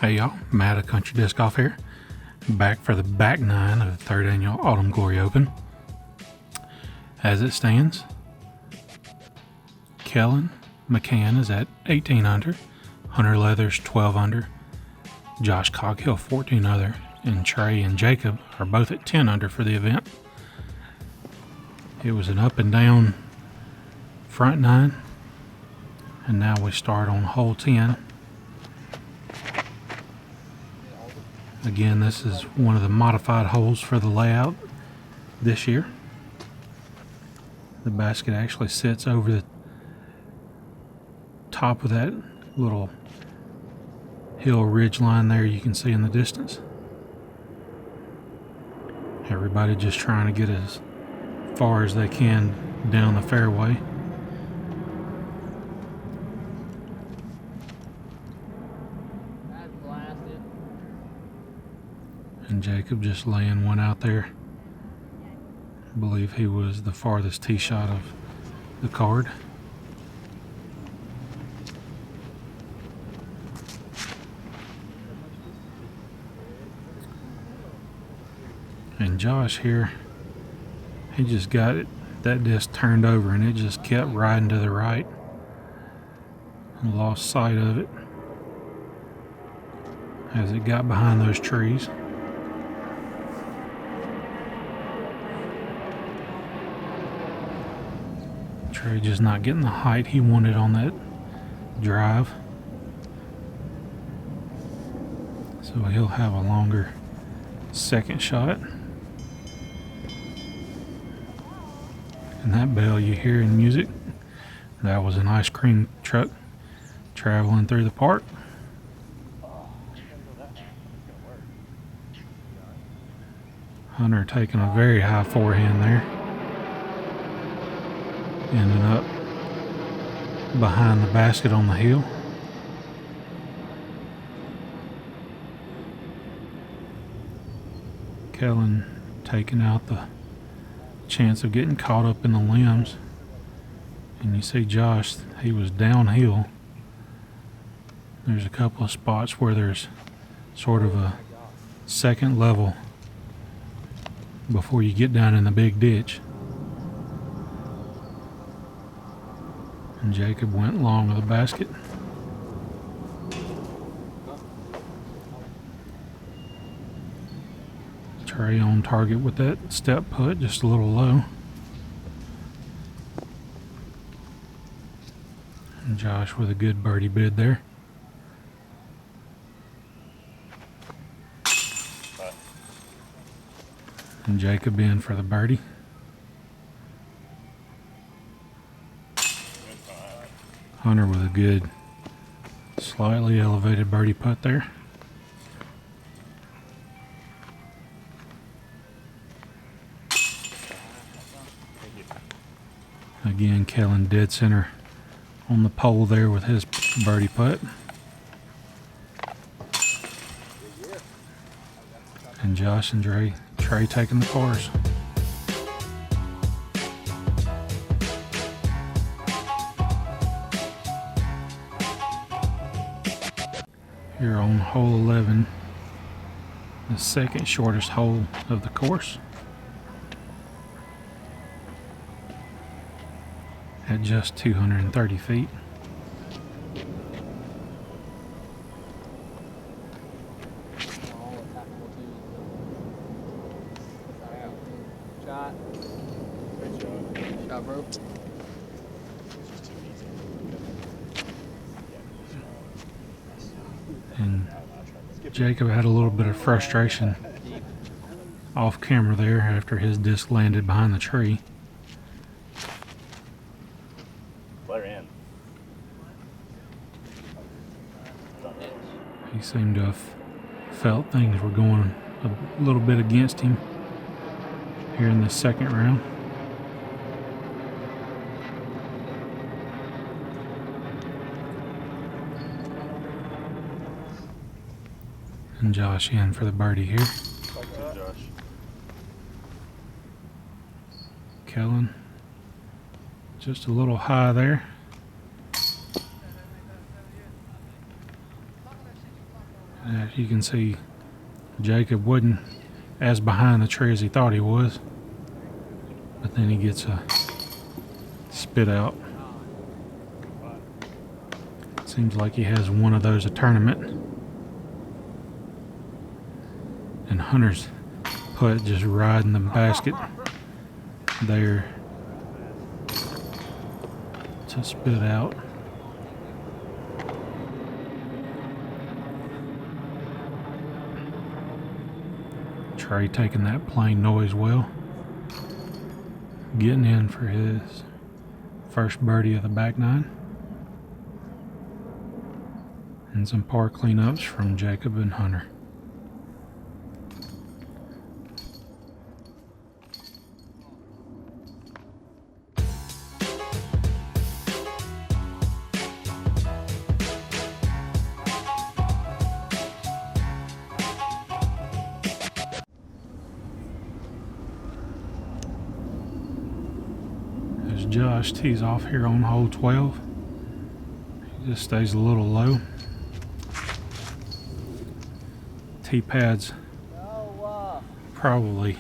Hey y'all, Matt of Country Disc Golf here, back for the back nine of the 3rd Annual Autumn Glory Open. As it stands, Kellen McCann is at 18 under, Hunter Leathers 12 under, Josh Coghill 14 under, and Trey and Jacob are both at 10 under for the event. It was an up and down front nine, and now we start on hole 10. Again, this is one of the modified holes for the layout this year. The basket actually sits over the top of that little hill ridge line there you can see in the distance. Everybody just trying to get as far as they can down the fairway. And Jacob just laying one out there. I believe he was the farthest tee shot of the card. And Josh here, he just got it, that disc turned over and it just kept riding to the right. And lost sight of it as it got behind those trees. Trey just not getting the height he wanted on that drive. So he'll have a longer second shot. And that bell you hear in music, that was an ice cream truck traveling through the park. Hunter taking a very high forehand there. Ending up behind the basket on the hill. Kellen taking out the chance of getting caught up in the limbs. And you see Josh, he was downhill. There's a couple of spots where there's sort of a second level before you get down in the big ditch. And Jacob went long of the basket. Trey on target with that step putt, just a little low. And Josh with a good birdie bid there. And Jacob in for the birdie. Hunter with a good, slightly elevated birdie putt there. Again, Kellen dead center on the pole there with his birdie putt. And Josh and Trey taking the cars. Here on hole 11, the second shortest hole of the course, at just 230 feet. And Jacob had a little bit of frustration off camera there after his disc landed behind the tree. He seemed to have felt things were going a little bit against him here in the second round. And Josh in for the birdie here. Kellen just a little high there. You can see Jacob wasn't as behind the tree as he thought he was, but then he gets a spit out. Seems like he has one of those a tournament. And Hunter's put just riding the basket there to spit out. Trey taking that plain noise well. Getting in for his first birdie of the back nine. And some par cleanups from Jacob and Hunter. As Josh tees off here on hole 12, he just stays a little low. Tee pads probably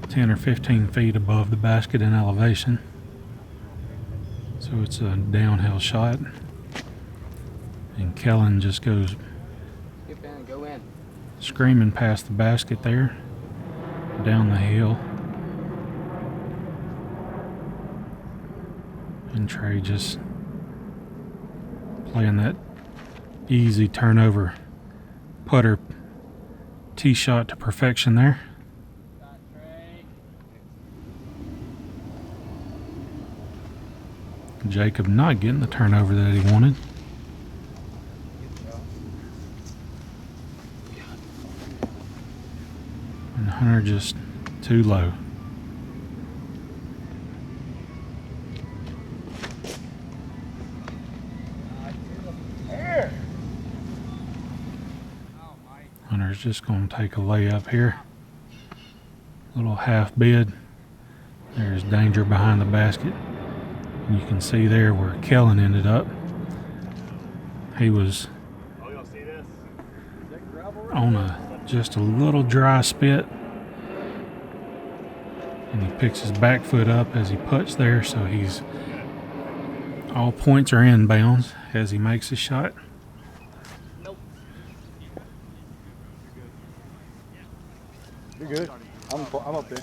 10 or 15 feet above the basket in elevation, so it's a downhill shot, and Kellen just goes screaming past the basket there, down the hill, and Trey just playing that easy turnover putter tee shot to perfection there. Jacob not getting the turnover that he wanted. And Hunter just too low. Hunter's just going to take a layup here. Little half bid. There's danger behind the basket. And you can see there where Kellen ended up. He was on just a little dry spit. And he picks his back foot up as he puts there, so he's all points are inbounds as he makes his shot. You're good. I'm up there.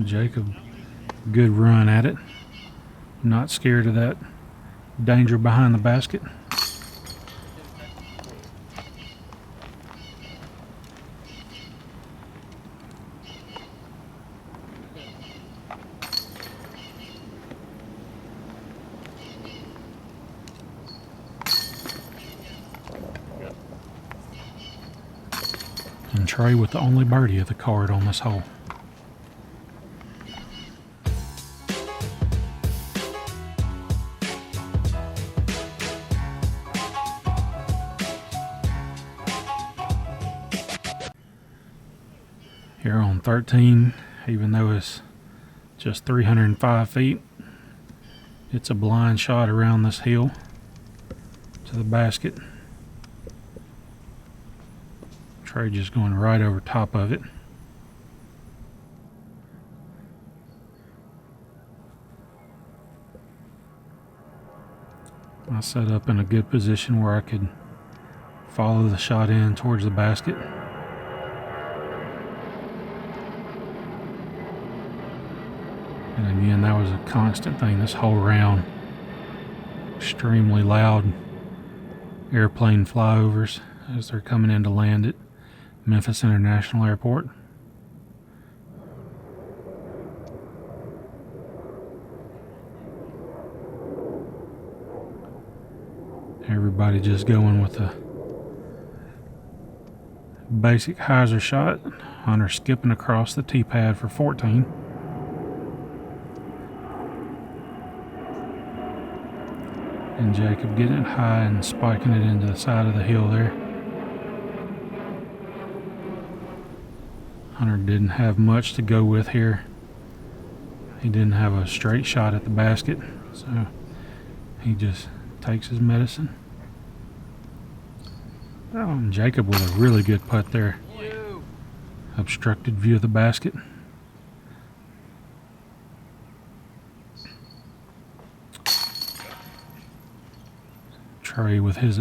Jacob, good run at it. Not scared of that danger behind the basket. And Trey with the only birdie of the card on this hole. Here on 13, even though it's just 305 feet, it's a blind shot around this hill to the basket. Trey just going right over top of it. I set up in a good position where I could follow the shot in towards the basket. And again, that was a constant thing this whole round. Extremely loud airplane flyovers as they're coming in to land at Memphis International Airport. Everybody just going with a basic hyzer shot. Hunter skipping across the tee pad for 14. And Jacob getting it high and spiking it into the side of the hill there. Hunter didn't have much to go with here. He didn't have a straight shot at the basket. So he just takes his medicine. Oh, and Jacob with a really good putt there. Obstructed view of the basket. Trey with his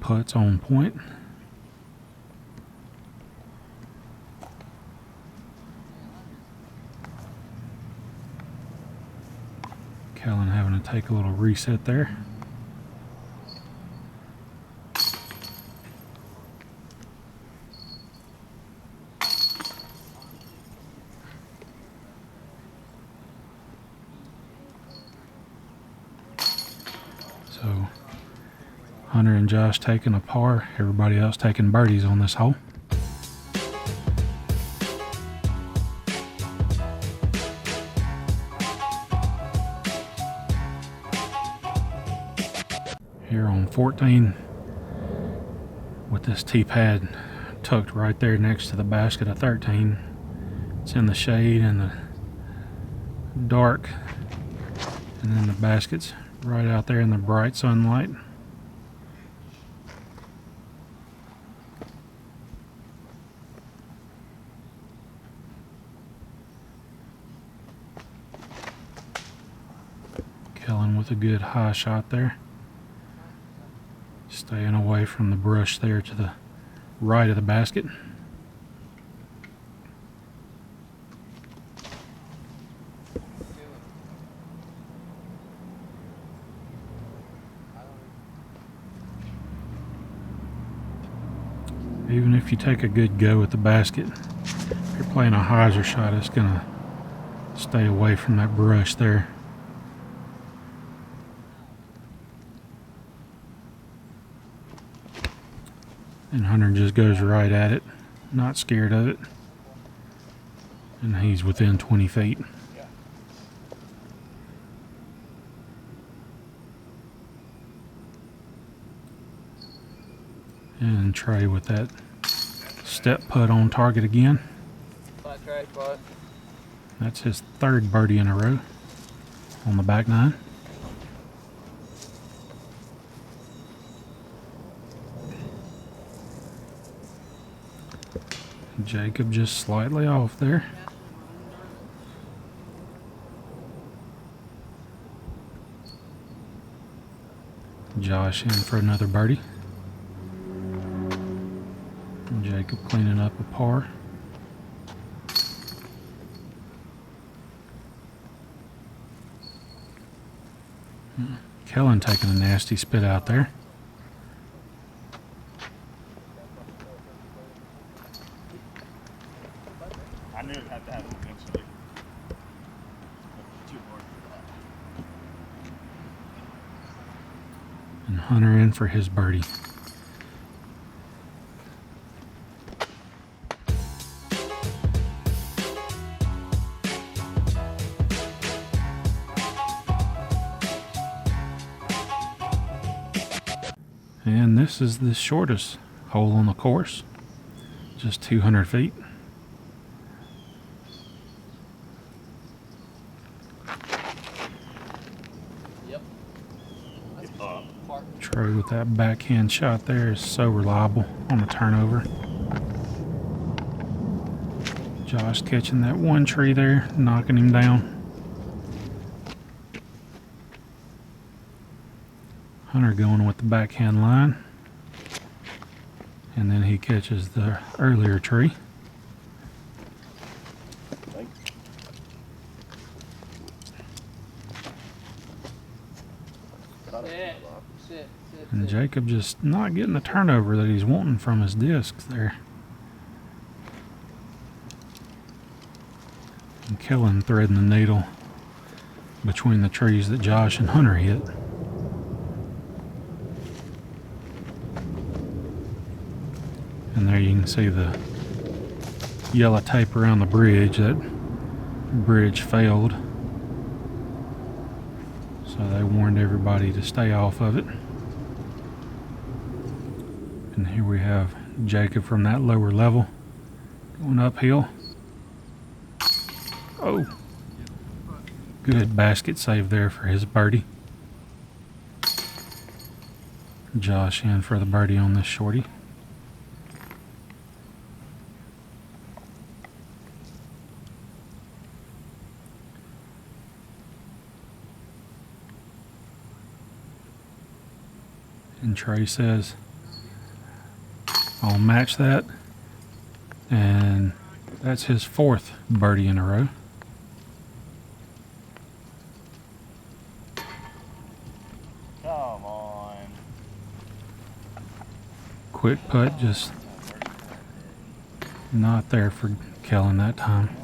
putts on point. Kellen having to take a little reset there. So Hunter and Josh taking a par, everybody else taking birdies on this hole. Here on 14, with this tee pad tucked right there next to the basket of 13. It's in the shade and the dark, and then the basket's right out there in the bright sunlight. Kellen with a good high shot there. Staying away from the brush there to the right of the basket. Even if you take a good go at the basket, if you're playing a hyzer shot, it's going to stay away from that brush there. And Hunter just goes right at it, not scared of it. And he's within 20 feet. And Trey with that step putt on target again. That's his third birdie in a row on the back nine. Jacob just slightly off there. Josh in for another birdie. And Jacob cleaning up a par. Kellen taking a nasty spit out there. I knew it had to happen eventually. Too hard for that. And Hunter in for his birdie. And this is the shortest hole on the course, just 200 feet. Trey with that backhand shot there is so reliable on the turnover. Josh catching that one tree there, knocking him down. Hunter going with the backhand line. And then he catches the earlier tree. And Jacob just not getting the turnover that he's wanting from his discs there. And Kellen threading the needle between the trees that Josh and Hunter hit. And there you can see the yellow tape around the bridge. That bridge failed. So they warned everybody to stay off of it. And here we have Jacob from that lower level going uphill. Oh, Good basket save there for his birdie. Josh in for the birdie on this shorty. And Trey says, I'll match that. And that's his 4th birdie in a row. Come on. Quick putt, just not there for Kellen that time.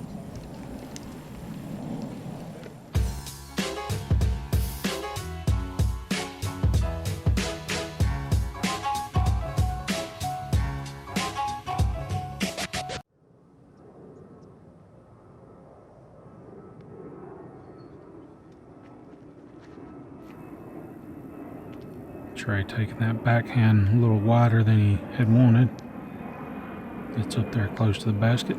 Trey taking that backhand a little wider than he had wanted. Gets up there close to the basket.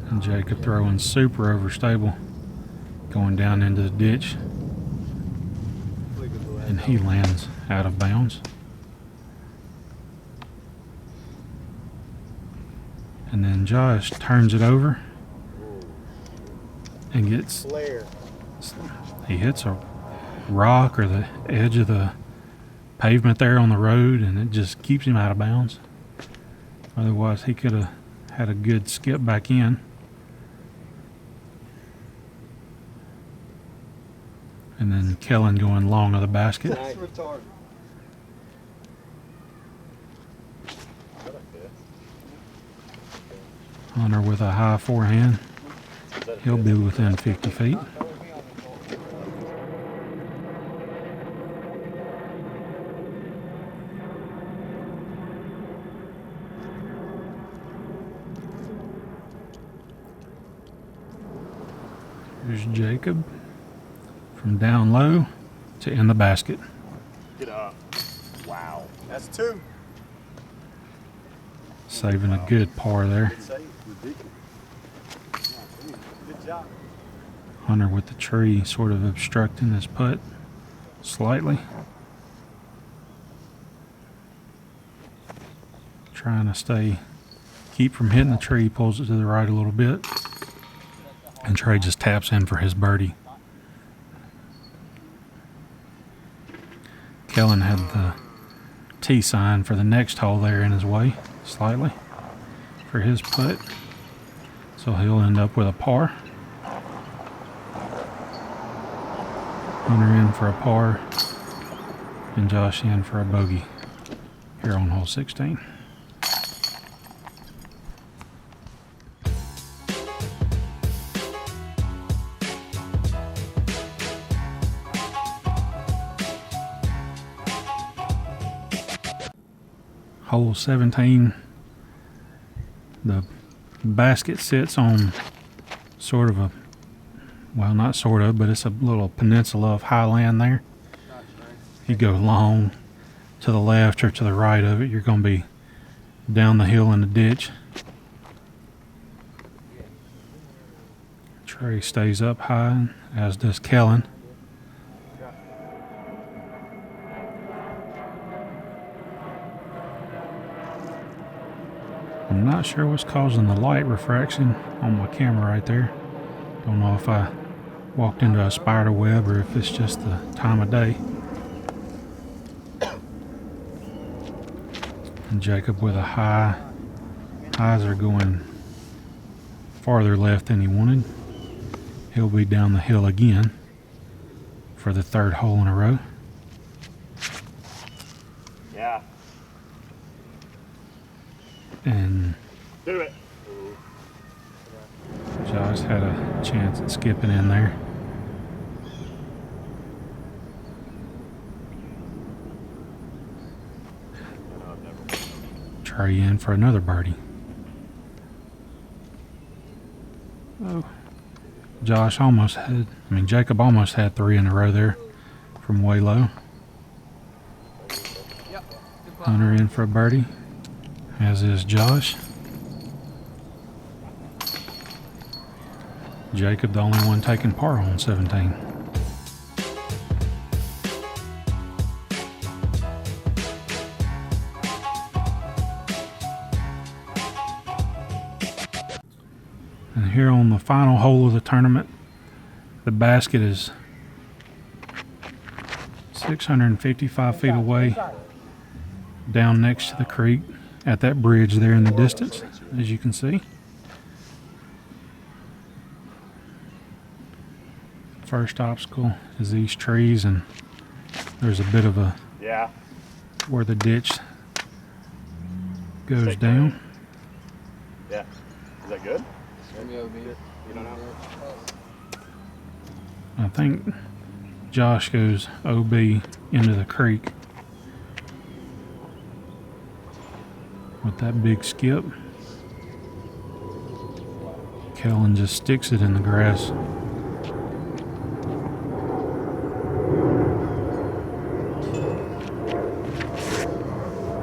And Jacob throwing super overstable, going down into the ditch. And he lands out of bounds. And then Josh turns it over and gets... He hits a rock or the edge of the pavement there on the road, and it just keeps him out of bounds. Otherwise, he could have had a good skip back in. And then Kellen going long of the basket. Hunter with a high forehand. He'll be within 50 feet. Here's Jacob from down low to in the basket. Get up. Wow. That's 2. Saving a good par there. Good job. Hunter with the tree sort of obstructing his putt slightly. Trying to keep from hitting the tree, pulls it to the right a little bit. And Trey just taps in for his birdie. Kellen had the T sign for the next hole there in his way, slightly, for his putt. So he'll end up with a par. Hunter in for a par, and Josh in for a bogey here on hole 16. Hole 17, the basket sits on sort of a, well, not sort of, but it's a little peninsula of high land there. You go long to the left or to the right of it, you're going to be down the hill in the ditch. Trey stays up high, as does Kellen. I'm not sure what's causing the light refraction on my camera right there. Don't know if I walked into a spider web or if it's just the time of day. And Jacob with a high. Highs are going farther left than he wanted. He'll be down the hill again for the 3rd hole in a row. Yeah. And Do it. Josh had a chance at skipping in there. Trey in for another birdie. Oh, Jacob almost had 3 in a row there from way low. Hunter in for a birdie, as is Josh. Jacob, the only one taking par on 17. And here on the final hole of the tournament, the basket is 655 feet away, down next to the creek at that bridge there in the distance, as you can see. First obstacle is these trees, and there's a bit of a where the ditch goes down. Yeah. Is that good? You don't know? I think Josh goes OB into the creek with that big skip. Kellen just sticks it in the grass.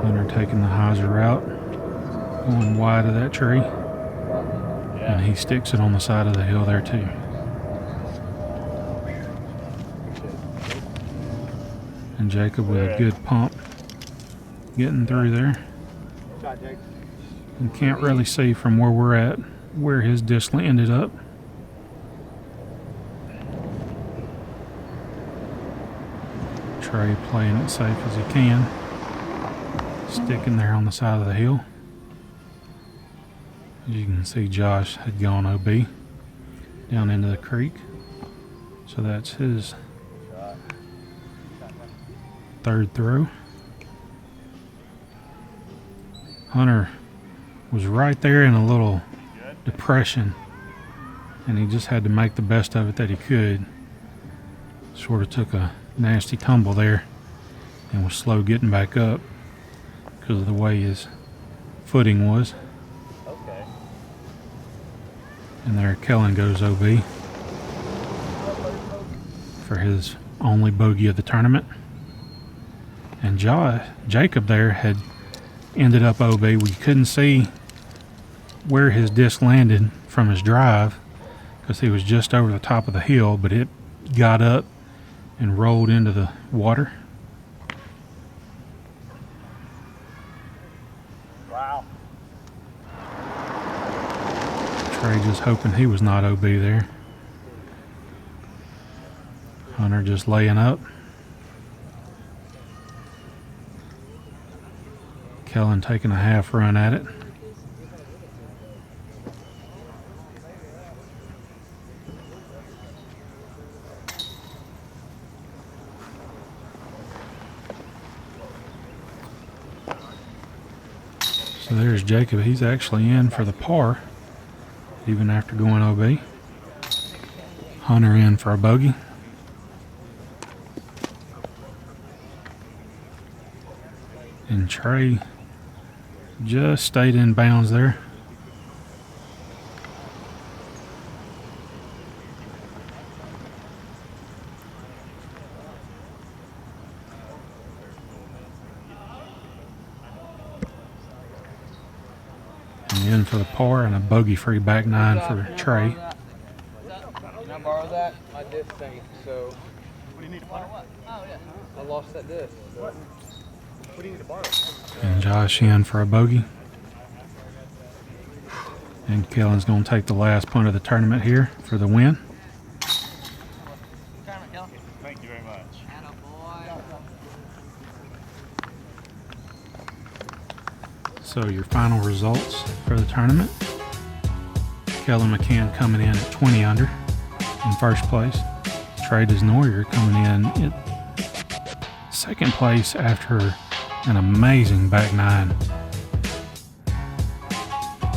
Hunter taking the hyzer route, going wide of that tree, and he sticks it on the side of the hill there too. And Jacob with a good pump getting through there. You can't really see from where we're at where his disc ended up. Trey playing it safe as he can, sticking there on the side of the hill. As you can see, Josh had gone OB down into the creek, so that's his third throw. Hunter was right there in a little depression, and he just had to make the best of it that he could. Sort of took a nasty tumble there and was slow getting back up because of the way his footing was. Okay. And there Kellen goes OB for his only bogey of the tournament. And Jacob there had ended up OB. We couldn't see where his disc landed from his drive because he was just over the top of the hill, but it got up and rolled into the water. Wow. Trey just hoping he was not OB there. Hunter just laying up. Kellen taking a half run at it. So there's Jacob. He's actually in for the par, even after going OB. Hunter in for a bogey. And Trey just stayed in bounds there. And in for the par and a bogey-free back nine for Trey. Can I borrow that? My disc thing. So. What do you need to borrow? Oh yeah. I lost that disc. So. What do you need to borrow? And Josh in for a bogey. And Kellen's going to take the last punt of the tournament here for the win. Thank you very much. So your final results for the tournament. Kellen McCann coming in at 20 under in first place. Trey Desnoyer coming in at second place after an amazing back nine.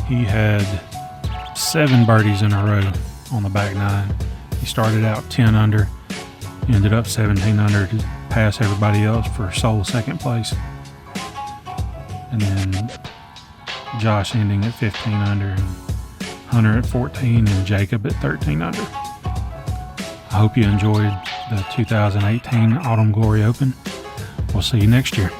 He had 7 birdies in a row on the back nine. He started out 10 under, ended up 17 under to pass everybody else for sole second place. And then Josh ending at 15 under, and Hunter at 14, and Jacob at 13 under. I hope you enjoyed the 2018 Autumn Glory Open. We'll see you next year.